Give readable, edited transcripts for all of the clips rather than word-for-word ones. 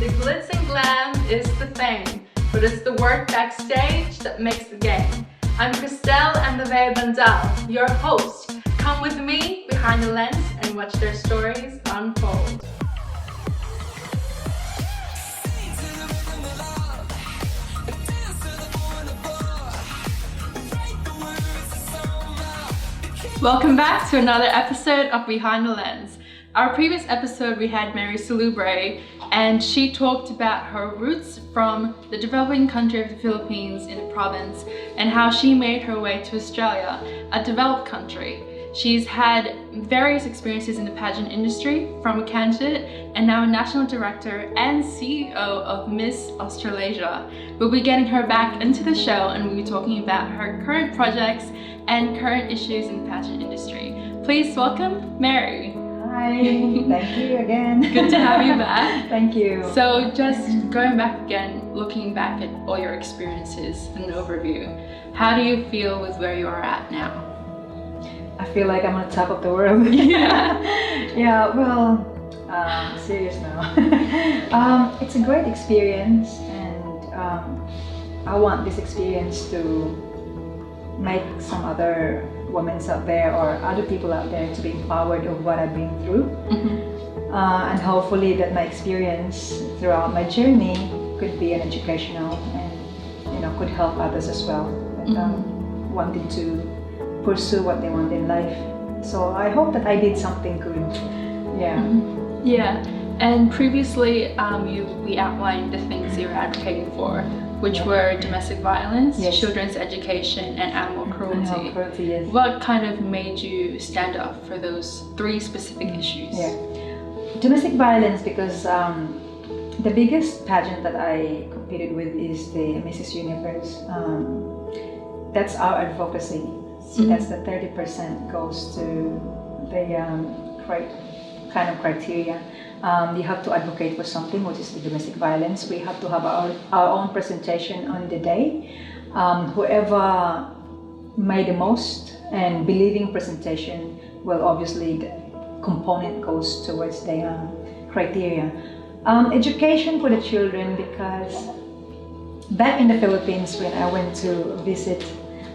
The glitz and glam is the fame, but it's the work backstage that makes the game. I'm Crystel Bandal, your host. Come with me behind the lens and watch their stories unfold. Welcome back to another episode of Behind the Lens. Our previous episode we had Mary Salubre, and she talked about her roots from the developing country of the Philippines in the province and how she made her way to Australia, a developed country. She's had various experiences in the pageant industry, from a candidate and now a national director and CEO of Miss Australasia. We'll be getting her back into the show and we'll be talking about her current projects and current issues in the pageant industry. Please welcome Mary. Hi, thank you again. Good to have you back. Thank you. So just going back again, looking back at all your experiences, an overview, how do you feel with where you are at now? I feel like I'm on top of the world. Yeah. Yeah, well, serious now. It's a great experience, and I want this experience to make some other women out there or other people out there to be empowered of what I've been through. Mm-hmm. And hopefully that my experience throughout my journey could be an educational and could help others as well that wanted to pursue what they want in life. So I hope that I did something good. Yeah. Mm-hmm. Yeah. And previously we outlined the things you were advocating for, which were domestic violence, children's education, and animal cruelty. Animal cruelty, yes. What kind of made you stand up for those three specific issues? Yeah. Domestic violence, because the biggest pageant that I competed with is the Mrs. Universe. That's our advocacy. So that's the 30% goes to the kind of criteria. You have to advocate for something, which is the domestic violence. We have to have our own presentation on the day. Whoever made the most and believing presentation, well, obviously the component goes towards the criteria. Education for the children, because back in the Philippines when I went to visit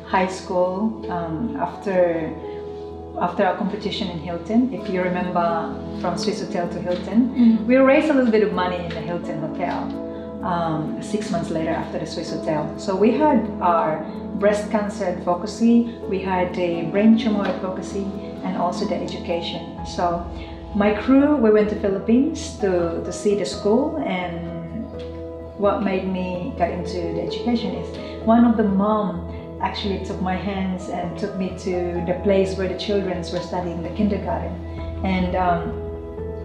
high school after our competition in Hilton, if you remember, from Swiss Hotel to Hilton, we raised a little bit of money in the Hilton Hotel 6 months later after the Swiss Hotel. So we had our breast cancer advocacy, we had the brain tumor advocacy, and also the education. So my crew, we went to Philippines to see the school, and what made me get into the education is one of the mom actually took my hands and took me to the place where the children were studying the kindergarten. And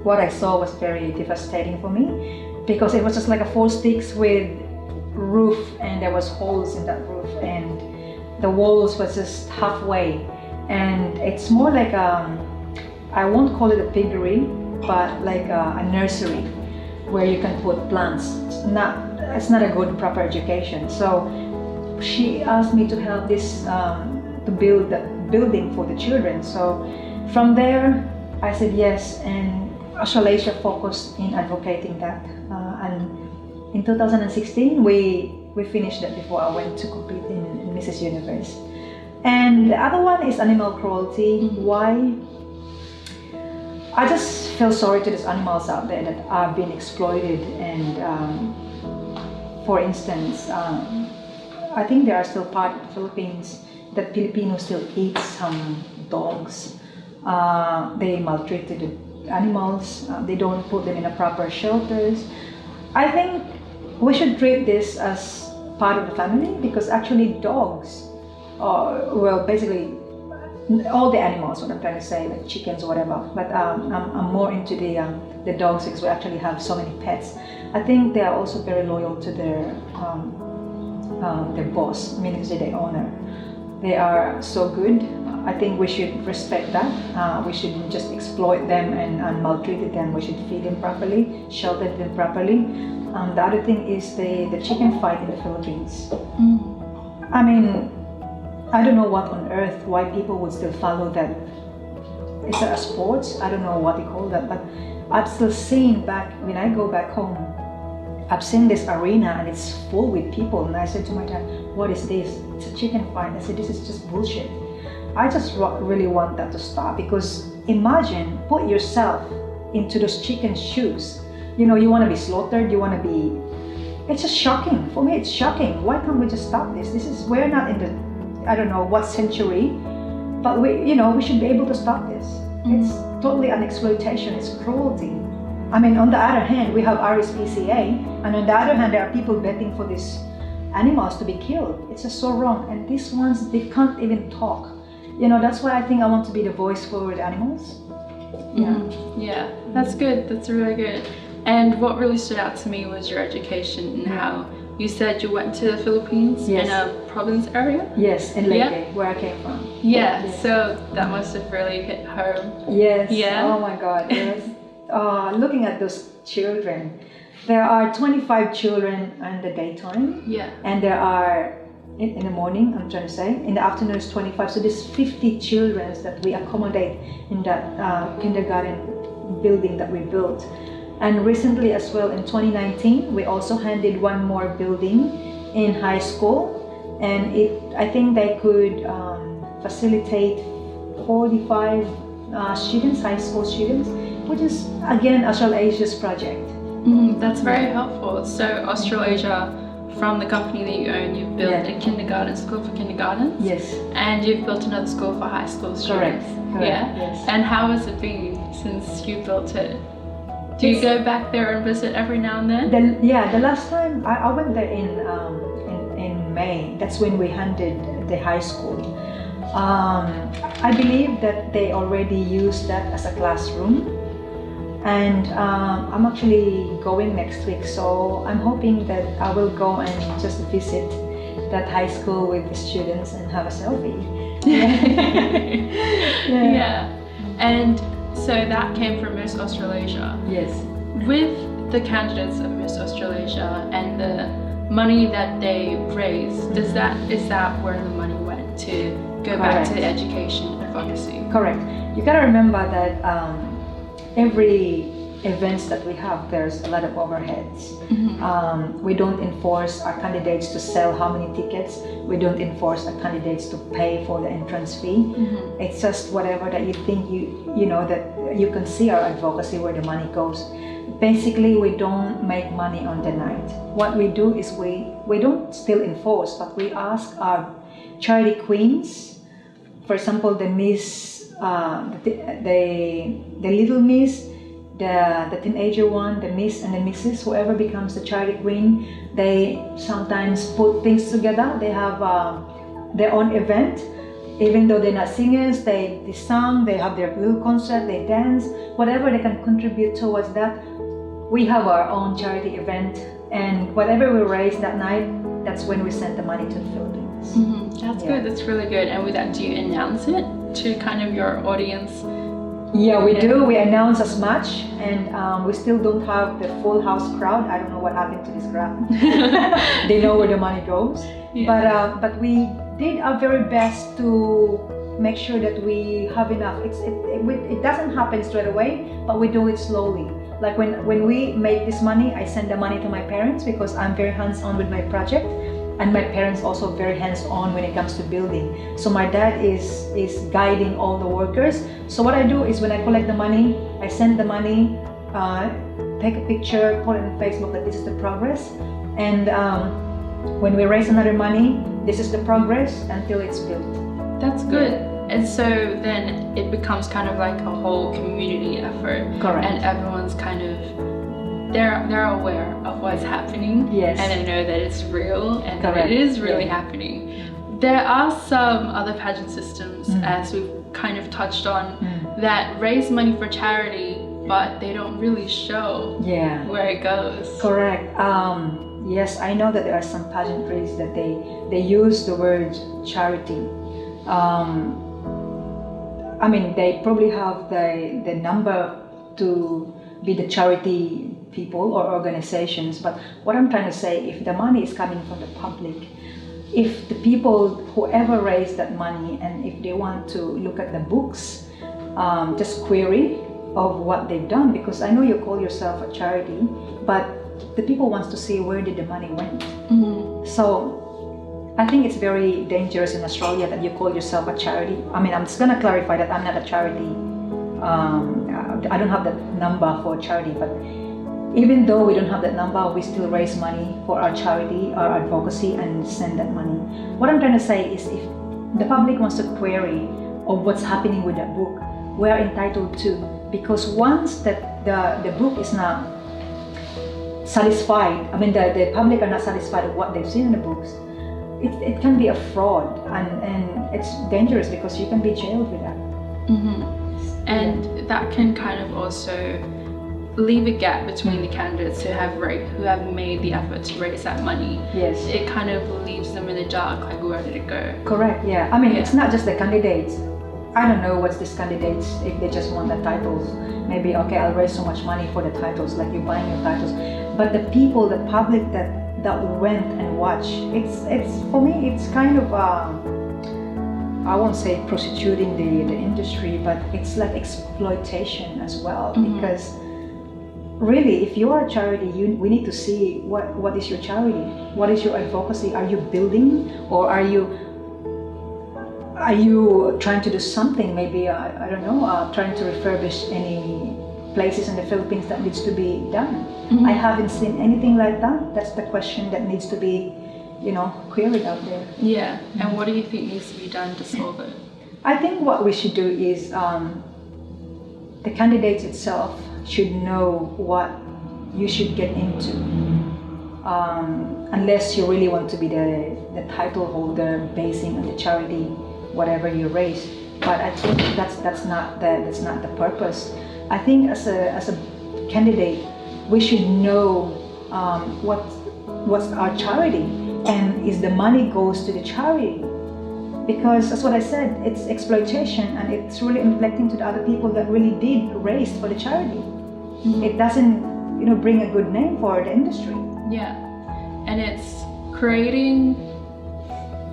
what I saw was very devastating for me, because it was just like a 4 sticks with roof, and there was holes in that roof, and the walls was just halfway. And it's more like I won't call it a piggery, but like a nursery where you can put plants. It's not a good proper education. So she asked me to help this to build that building for the children. So from there I said yes, and Australasia focused in advocating that, and in 2016 we finished that before I went to compete in Mrs. Universe. And the other one is animal cruelty. Why? I just feel sorry to these animals out there that are being exploited, and for instance, I think there are still part of the Philippines that Filipinos still eat some dogs. They maltreated the animals. They don't put them in a proper shelters. I think we should treat this as part of the family, because actually dogs, basically all the animals, what I'm trying to say, like chickens or whatever. But I'm more into the dogs, because we actually have so many pets. I think they are also very loyal to their boss, meaning to say their owner. They are so good. I think we should respect that. We shouldn't just exploit them and maltreat them. We should feed them properly, shelter them properly. The other thing is the chicken fight in the Philippines. I mean, I don't know what on earth, why people would still follow that. It's a sport, I don't know what they call that, but I've still seen back, when I go back home, I've seen this arena and it's full with people, and I said to my dad, what is this? It's a chicken fight. I said, this is just bullshit. I just really want that to stop, because imagine, put yourself into those chicken shoes. You know, you want to be slaughtered, you want to be, it's just shocking. For me, it's shocking. Why can't we just stop this? We're not in the, I don't know what century, but we should be able to stop this. It's totally an exploitation, it's cruelty. I mean, on the other hand, we have RSPCA, and on the other hand, there are people betting for these animals to be killed. It's just so wrong. And these ones, they can't even talk. That's why I think I want to be the voice for the animals. Yeah, that's good. That's really good. And what really stood out to me was your education and how you said you went to the Philippines in a province area? Yes, in Leyte, where I came from. Yeah, yes. So that must have really hit home. Yes, yeah. Oh my God, yes. Looking at those children, there are 25 children in the daytime. Yeah. And there are, in the morning, I'm trying to say, in the afternoon is 25. So there's 50 children that we accommodate in that kindergarten building that we built. And recently as well, in 2019, we also handed one more building in high school, and I think they could facilitate 45 students, high school students, which is again Australasia's project. That's very helpful. So Australasia, from the company that you own, you've built a kindergarten school for kindergartens. Yes. And you've built another school for high school students. Correct. Yeah. Yes. And how has it been since you built it? Do you go back there and visit every now and then? The last time I went there in May. That's when we handed the high school. I believe that they already use that as a classroom, and I'm actually going next week. So I'm hoping that I will go and just visit that high school with the students and have a selfie. Yeah. And so that came from Miss Australasia. Yes. With the candidates of Miss Australasia and the money that they raised, is that where the money went to go back to education advocacy? Correct. You gotta remember that every events that we have, there's a lot of overheads. We don't enforce our candidates to sell how many tickets. We don't enforce our candidates to pay for the entrance fee. It's just whatever that you think that you can see our advocacy where the money goes. Basically, we don't make money on the night. What we do is we don't still enforce, but we ask our charity queens, for example, the Miss, the little Miss, the teenager one, the Miss and the Mrs., whoever becomes the charity queen, they sometimes put things together. They have their own event. Even though they're not singers, they sing, they have their little concert, they dance, whatever they can contribute towards that. We have our own charity event, and whatever we raise that night, that's when we send the money to the Philippines. That's good, that's really good. And with that, do you announce it to kind of your audience? Yeah, we do. We announce as much, and we still don't have the full house crowd. I don't know what happened to this crowd. They know where the money goes. Yeah. But we did our very best to make sure that we have enough. It doesn't happen straight away, but we do it slowly. Like when we make this money, I send the money to my parents because I'm very hands-on with my project. And my parents also very hands-on when it comes to building. So my dad is guiding all the workers. So what I do is when I collect the money, I send the money, take a picture, put it on Facebook that this is the progress. And when we raise another money, this is the progress until it's built. That's good. Yeah. And so then it becomes kind of like a whole community effort. Correct. And everyone's kind of they're aware of what's happening, yes, and they know that it's real and correct, that it is really happening. There are some other pageant systems, as we've kind of touched on, that raise money for charity, but they don't really show where it goes. Correct. Yes, I know that there are some pageantries that they use the word charity. I mean, they probably have the number to be the charity people or organizations, but what I'm trying to say, if the money is coming from the public, if the people, whoever raised that money, and if they want to look at the books, just query of what they've done, because I know you call yourself a charity, but the people wants to see where did the money went. Mm-hmm. So I think it's very dangerous in Australia that you call yourself a charity. I mean, I'm just gonna clarify that I'm not a charity. I don't have that number for charity, but even though we don't have that number, we still raise money for our charity, our advocacy, and send that money. What I'm trying to say is, if the public wants to query of what's happening with that book, we are entitled to, because once that the book is not satisfied, I mean the public are not satisfied with what they've seen in the books, it can be a fraud, and it's dangerous because you can be jailed with that. Mm-hmm. And that can kind of also leave a gap between the candidates who have made the effort to raise that money. Yes. It kind of leaves them in the dark, like where did it go? Correct, yeah. I mean, it's not just the candidates. I don't know what's these candidates, if they just want the titles. Maybe, okay, I'll raise so much money for the titles, like you're buying your titles. But the people, the public that went and watched, it's for me, it's kind of, I won't say prostituting the industry, but it's like exploitation as well. Mm-hmm. Because really, if you are a charity, we need to see what is your charity, what is your advocacy. Are you building, or are you trying to do something? Maybe I don't know, trying to refurbish any places in the Philippines that needs to be done. Mm-hmm. I haven't seen anything like that. That's the question that needs to be, queried out there. Yeah. And what do you think needs to be done to solve it? I think what we should do is the candidates itself should know what you should get into, unless you really want to be the title holder basing on the charity, whatever you raise. But I think that's not the purpose. I think as a candidate, we should know what's our charity, and is the money goes to the charity. Because that's what I said, it's exploitation, and it's really inflicting to the other people that really did raise for the charity. Mm-hmm. It doesn't, bring a good name for the industry. Yeah, and it's creating,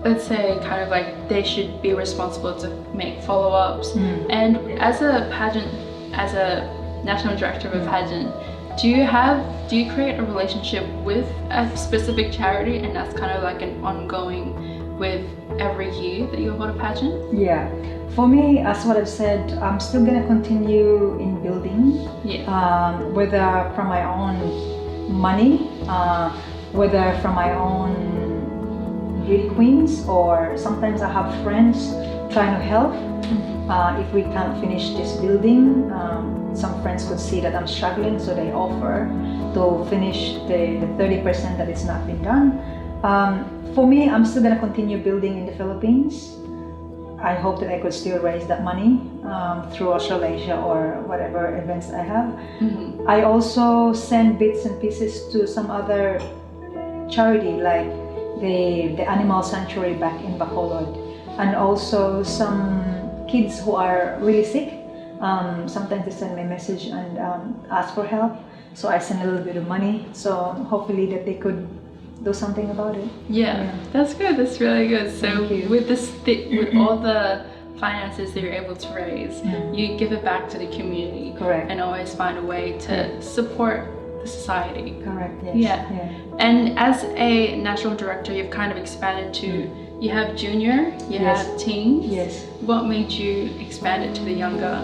let's say, kind of like they should be responsible to make follow-ups. Mm. And as a national director of a pageant, do you create a relationship with a specific charity, and that's kind of like an ongoing with every year that you hold a pageant? Yeah, for me, as what I've said, I'm still gonna continue in building. Yeah. Whether from my own money, whether from my own beauty queens, or sometimes I have friends trying to help. If we can't finish this building, some friends could see that I'm struggling, so they offer to finish the 30% that it's not been done. For me, I'm still going to continue building in the Philippines. I hope that I could still raise that money through Australasia or whatever events I have. Mm-hmm. I also send bits and pieces to some other charity, like the Animal Sanctuary back in Bacolod, and also some kids who are really sick. Sometimes they send me a message and ask for help, so I send a little bit of money, so hopefully that they could do something about it. Yeah. That's good. That's really good. So with with all the finances that you're able to raise, you give it back to the community. Correct. And always find a way to support the society. Correct. Yes. Yeah. And as a national director, you've kind of expanded to, you have junior, you have teens. Yes. What made you expand it to the younger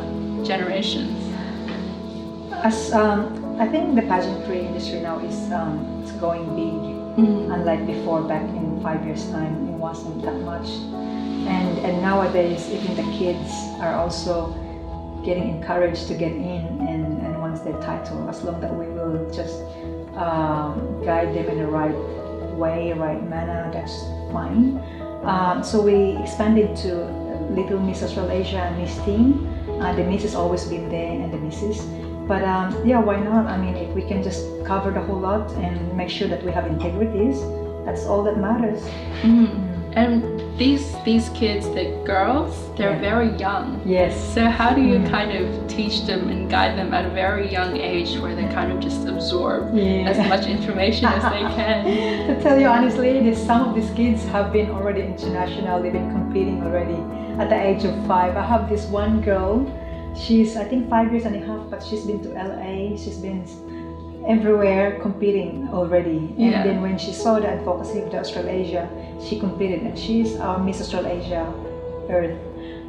generations? As I think the pageantry industry now is it's going big. Unlike before, back in 5 years' time, it wasn't that much. And nowadays, even the kids are also getting encouraged to get in and want their title, as long that we will just guide them in the right way, right manner, that's fine. So we expanded to Little Miss Australasia and Miss Teen. The Miss has always been there, and the Misses. But why not? I mean, if we can just cover the whole lot and make sure that we have integrities, that's all that matters. Mm-hmm. And these kids, the girls, they're very young. Yes. So how do you kind of teach them and guide them at a very young age, where they kind of just absorb as much information as they can? To tell you honestly, some of these kids have been already international. They've been competing already at the age of 5. I have this one girl. She's, I think, 5 years and a half, but she's been to LA. She's been everywhere competing already. And Yeah. then when she saw the advocacy of the Australasia, she competed, and she's our Miss Australasia Earth.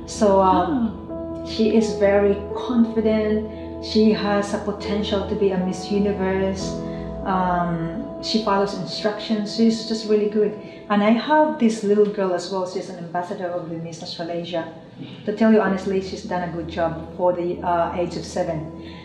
So she is very confident. She has a potential to be a Miss Universe. She follows instructions. She's just really good. And I have this little girl as well. She's an ambassador of the Miss Australasia. To tell you honestly, she's done a good job for the age of 7.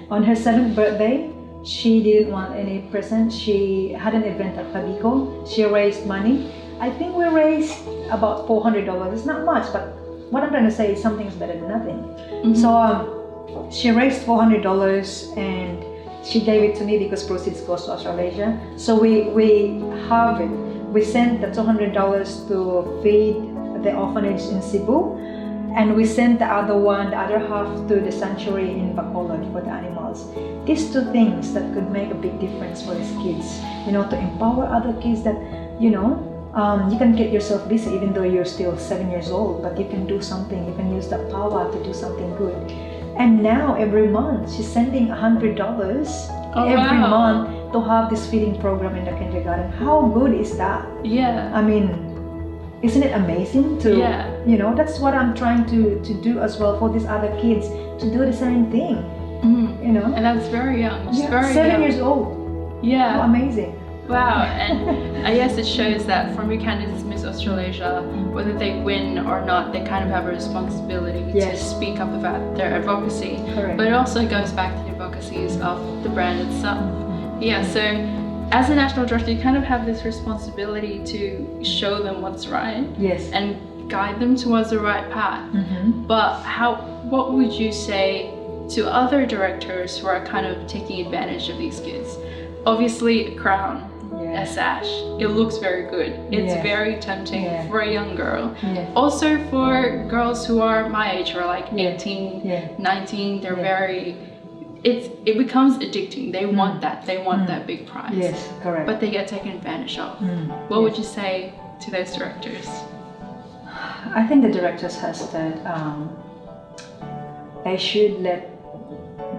On her 7th birthday, she didn't want any present. She had an event at Pabico. She raised money. I think we raised about $400. It's not much, but what I'm trying to say is something is better than nothing. So she raised $400 and she gave it to me because proceeds goes to Australasia. So we have it. We sent the $200 to feed the orphanage in Cebu, and we sent the other half to the sanctuary in Bacolod for the animals. These 2 things that could make a big difference for these kids, to empower other kids that, you can get yourself busy even though you're still 7 years old, but you can do something. You can use that power to do something good. And now every month she's sending $100 every month to have this feeding program in the kindergarten. How good is that? Yeah. I mean, isn't it amazing to, that's what I'm trying to do as well for these other kids, to do the same thing, And that's very young. Just very 7 young. years old. Yeah. How amazing. Wow, and I guess it shows that from your candidates Miss Australasia, whether they win or not, they kind of have a responsibility to speak up about their advocacy. Correct. But it also goes back to the advocacies of the brand itself. Yeah, so as a national director, you kind of have this responsibility to show them what's right. Yes. And guide them towards the right path. But what would you say to other directors who are kind of taking advantage of these kids? Obviously, a crown, a sash, it looks very good. It's very tempting for a young girl. Also for girls who are my age, who are like 18, 19, they're very, it becomes addicting. They want that. They want that big prize. Yes, correct. But they get taken advantage of. What would you say to those directors? I think the directors has that they should let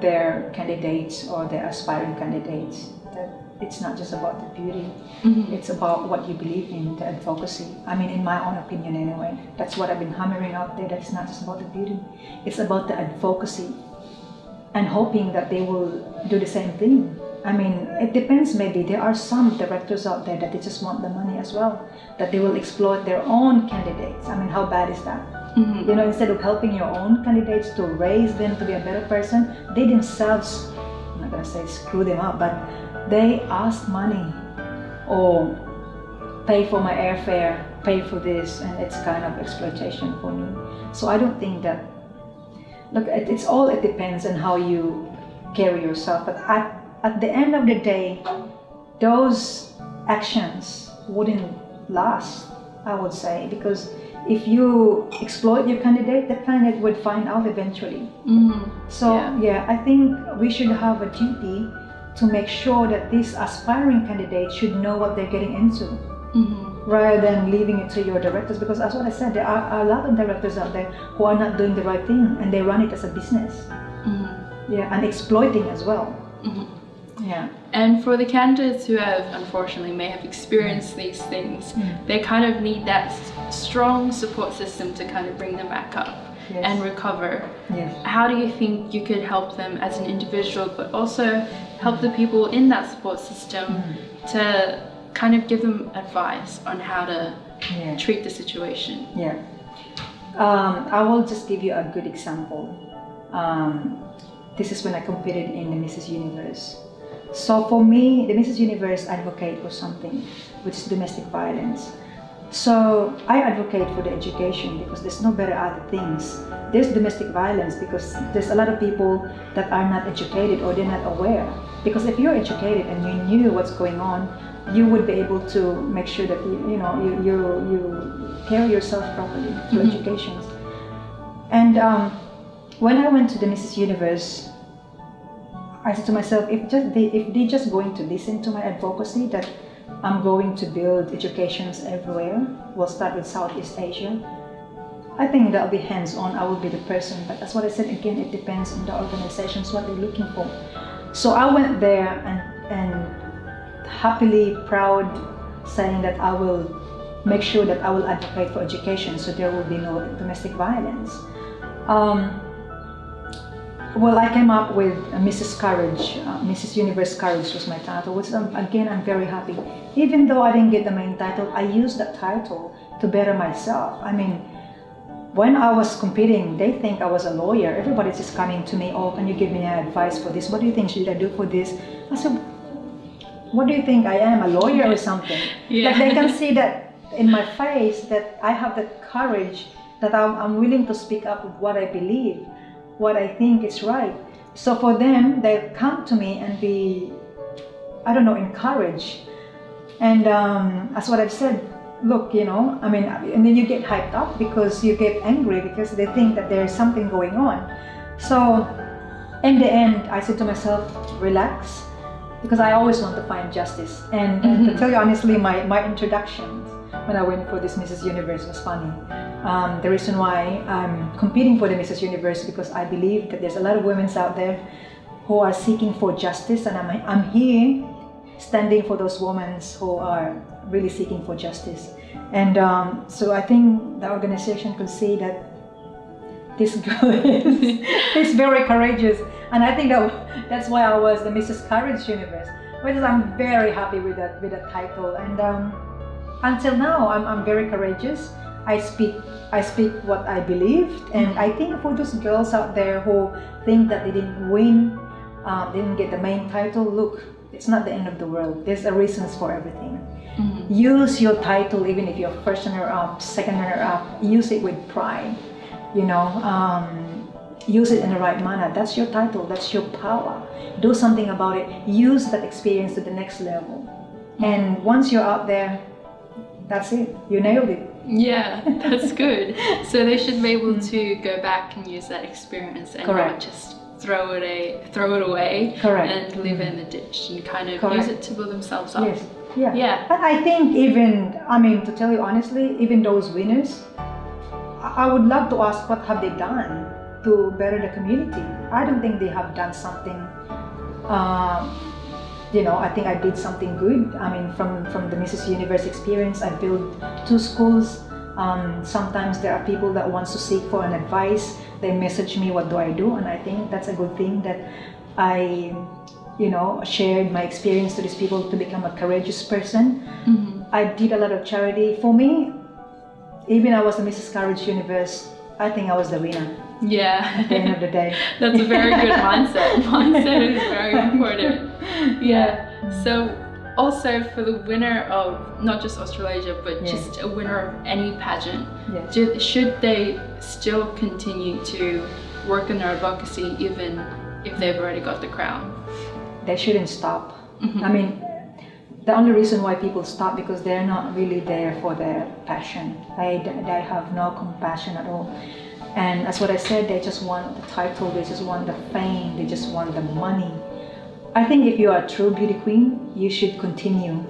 their candidates or their aspiring candidates that it's not just about the beauty, it's about what you believe in, the advocacy. I mean, in my own opinion anyway, that's what I've been hammering out there, that it's not just about the beauty, it's about the advocacy, and hoping that they will do the same thing. I mean, it depends. Maybe there are some directors out there that they just want the money as well, that they will exploit their own candidates. I mean, how bad is that? Instead of helping your own candidates to raise them to be a better person, they themselves, I'm not gonna say screw them up, but they ask money or pay for my airfare, pay for this, and it's kind of exploitation for me. So I don't think that, look, it depends on how you carry yourself, but at the end of the day, those actions wouldn't last, I would say, because if you exploit your candidate, the candidate would find out eventually. So I think we should have a duty to make sure that these aspiring candidates should know what they're getting into, rather than leaving it to your directors, because as what I said, there are a lot of directors out there who are not doing the right thing, and they run it as a business. And exploiting as well. And for the candidates who have, unfortunately, may have experienced these things, they kind of need that strong support system to kind of bring them back up and recover. How do you think you could help them as an individual, but also help the people in that support system to kind of give them advice on how to treat the situation? I will just give you a good example. This is when I competed in the Mrs. Universe. So for me, the Mrs. Universe advocate for something, which is domestic violence. So I advocate for the education because there's no better other things. There's domestic violence because there's a lot of people that are not educated or they're not aware. Because if you're educated and you knew what's going on, you would be able to make sure that you carry yourself properly through education. And when I went to the Mrs. Universe, I said to myself, if they're just going to listen to my advocacy that I'm going to build educations everywhere, we'll start with Southeast Asia, I think that'll be hands-on, I will be the person. But that's what I said again, it depends on the organizations, what they're looking for. So I went there and and happily proud saying that I will make sure that I will advocate for education so there will be no domestic violence. Well, I came up with Mrs. Courage, Mrs. Universe Courage was my title, which again, I'm very happy. Even though I didn't get the main title, I used that title to better myself. I mean, when I was competing, they think I was a lawyer. Everybody's just coming to me, oh, can you give me advice for this? What do you think should I do for this? I said, what do you think I am, a lawyer or something? Yeah. Like they can see that in my face that I have that courage, that I'm willing to speak up with what I believe, what I think is right. So for them, they come to me and be, I don't know, encouraged. And that's what I've said. Look, you know, I mean, and then you get hyped up because you get angry because they think that there's something going on. So in the end, I said to myself, relax, because I always want to find justice. And to tell you honestly, my introduction when I went for this Mrs. Universe was funny. The reason why I'm competing for the Mrs. Universe because I believe that there's a lot of women out there who are seeking for justice, and I'm here standing for those women who are really seeking for justice. And so I think the organization could see that this girl is very courageous, and I think that's why I was the Mrs. Courage Universe, which is I'm very happy with that title. And until now, I'm very courageous. I speak what I believed, and I think for those girls out there who think that they didn't win, didn't get the main title, look, it's not the end of the world. There's a reasons for everything. Use your title, even if you're first runner-up, second runner-up, use it with pride, you know, use it in the right manner. That's your title, that's your power. Do something about it. Use that experience to the next level. And once you're out there, that's it, you nailed it. Yeah, that's good. So they should be able to go back and use that experience and not just throw it away. Correct. And leave it in the ditch and kind of Correct. use it to build themselves up. Yes. Yeah. Yeah. But I think even, I mean, to tell you honestly, even those winners, I would love to ask what have they done to better the community. I don't think they have done something, you know, I think I did something good. I mean, from the Mrs. Universe experience, I built 2 schools. Sometimes there are people that wants to seek for an advice. They message me, what do I do? And I think that's a good thing that I, you know, shared my experience to these people to become a courageous person. I did a lot of charity. For me, even I was the Mrs. Courage Universe, I think I was the winner. Yeah. At the end of the day. That's a very good mindset. Mindset is very important. Yeah. So also for the winner of not just Australasia, but just a winner of any pageant, should they still continue to work in their advocacy even if they've already got the crown? They shouldn't stop. I mean, the only reason why people stop because they're not really there for their passion. They have no compassion at all. And as what I said, they just want the title, they just want the fame, they just want the money. I think if you are a true beauty queen, you should continue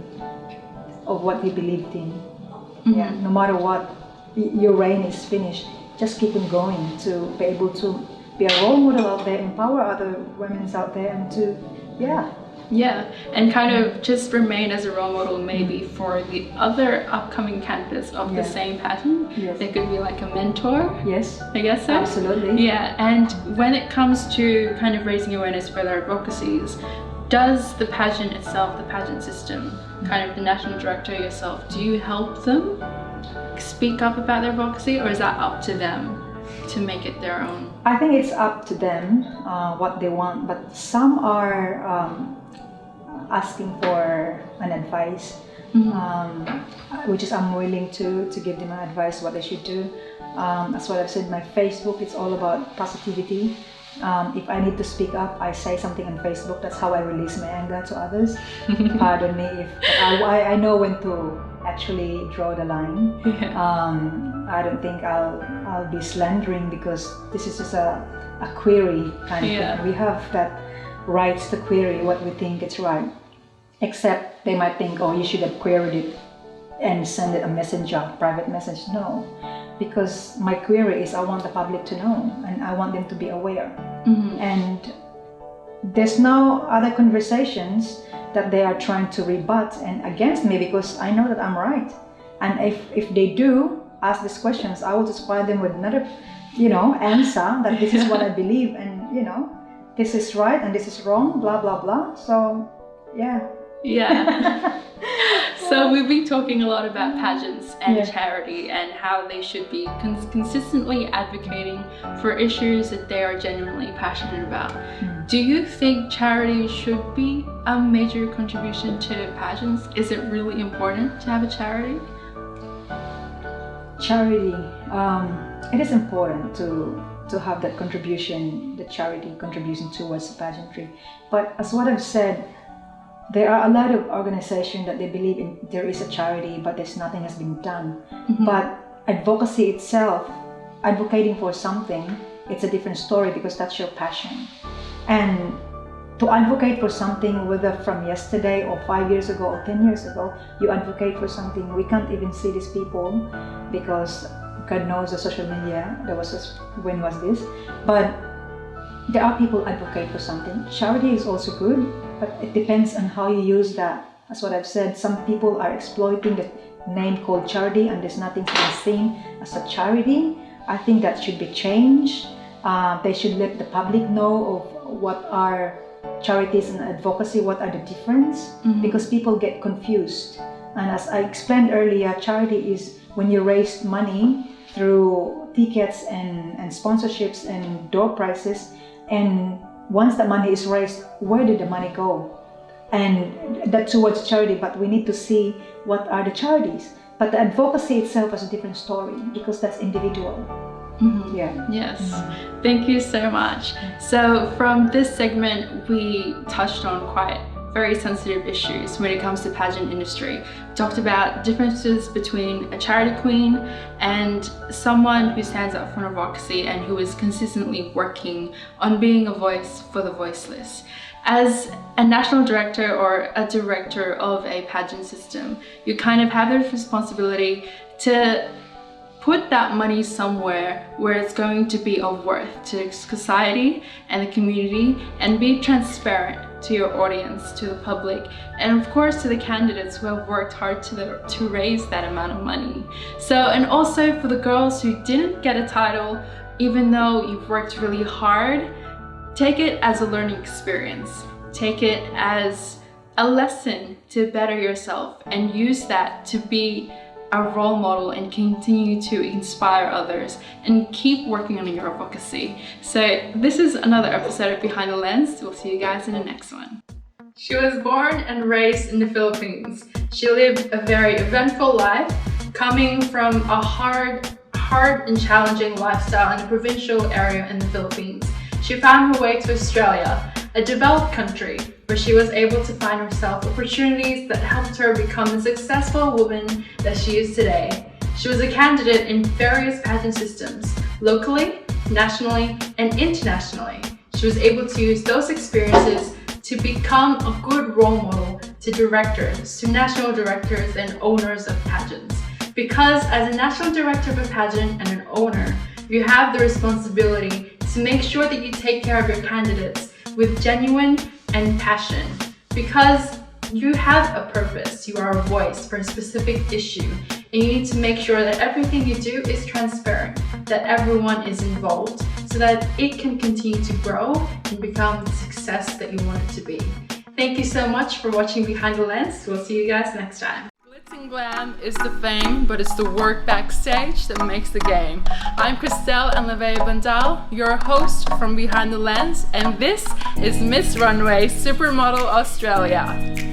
of what you believed in. Yeah, no matter what, your reign is finished. Just keep on going to be able to be a role model out there, empower other women out there, and to, Yeah, and kind of just remain as a role model maybe for the other upcoming candidates of the same pageant. They could be like a mentor. Yes. I guess so. Absolutely. Yeah, and when it comes to kind of raising awareness for their advocacies, does the pageant itself, the pageant system, kind of the national director yourself, do you help them speak up about their advocacy, or is that up to them to make it their own? I think it's up to them what they want, but some are asking for an advice, which is I'm willing to give them an advice what they should do. That's what I've said. My Facebook, it's all about positivity. If I need to speak up, I say something on Facebook. That's how I release my anger to others. Pardon me if I know when to actually draw the line. I don't think I'll be slandering because this is just a query kind of thing. We have that rights to query what we think is right. Except they might think, oh, you should have queried it and send it a messenger, private message. No, because my query is I want the public to know and I want them to be aware. And there's no other conversations that they are trying to rebut and against me, because I know that I'm right. And if they do ask these questions, I will just provide them with another, answer that this is what I believe, and this is right and this is wrong, blah blah blah. So yeah. So we've been talking a lot about pageants and charity and how they should be consistently advocating for issues that they are genuinely passionate about. Do you think charity should be a major contribution to pageants? Is it really important to have a charity? Charity, it is important to have that contribution, the charity contribution towards the pageantry. But as what I've said, there are a lot of organizations that they believe in there is a charity, but there's nothing has been done. But advocacy itself, advocating for something, it's a different story, because that's your passion. And to advocate for something, whether from yesterday or 5 years ago or 10 years ago, you advocate for something, we can't even see these people, because God knows the social media, when was this? But there are people advocate for something. Charity is also good, but it depends on how you use that. That's what I've said. Some people are exploiting the name called charity, and there's nothing to be seen as a charity. I think that should be changed. They should let the public know of what are charities and advocacy, what are the difference, because people get confused. And as I explained earlier, charity is when you raise money through tickets and sponsorships and door prizes, and once the money is raised, where did the money go? And that's towards charity, but we need to see what are the charities. But the advocacy itself is a different story, because that's individual. Yes. Thank you so much. So from this segment, we touched on quite very sensitive issues when it comes to pageant industry. We talked about differences between a charity queen and someone who stands up for advocacy and who is consistently working on being a voice for the voiceless. As a national director or a director of a pageant system, you kind of have the responsibility to put that money somewhere where it's going to be of worth to society and the community, and be transparent to your audience, to the public, and of course to the candidates who have worked hard to raise that amount of money. So, and also for the girls who didn't get a title, even though you've worked really hard, take it as a learning experience. Take it as a lesson to better yourself, and use that to be a role model and continue to inspire others and keep working on your advocacy. So this is another episode of Behind the Lens. We'll see you guys in the next one. She was born and raised in the Philippines. She lived a very eventful life, coming from a hard and challenging lifestyle in a provincial area in the Philippines. She found her way to Australia, a developed country, where she was able to find herself opportunities that helped her become the successful woman that she is today. She was a candidate in various pageant systems, locally, nationally, and internationally. She was able to use those experiences to become a good role model to directors, to national directors and owners of pageants. Because as a national director of a pageant and an owner, you have the responsibility to make sure that you take care of your candidates with genuine and passion, because you have a purpose, you are a voice for a specific issue, and you need to make sure that everything you do is transparent, that everyone is involved, so that it can continue to grow and become the success that you want it to be. Thank you so much for watching Behind the Lens. We'll see you guys next time. Glitz and glam is the fame, but it's the work backstage that makes the game. I'm Crystel Bandal, your host from Behind the Lens, and this is Miss Runway Supermodel Australia.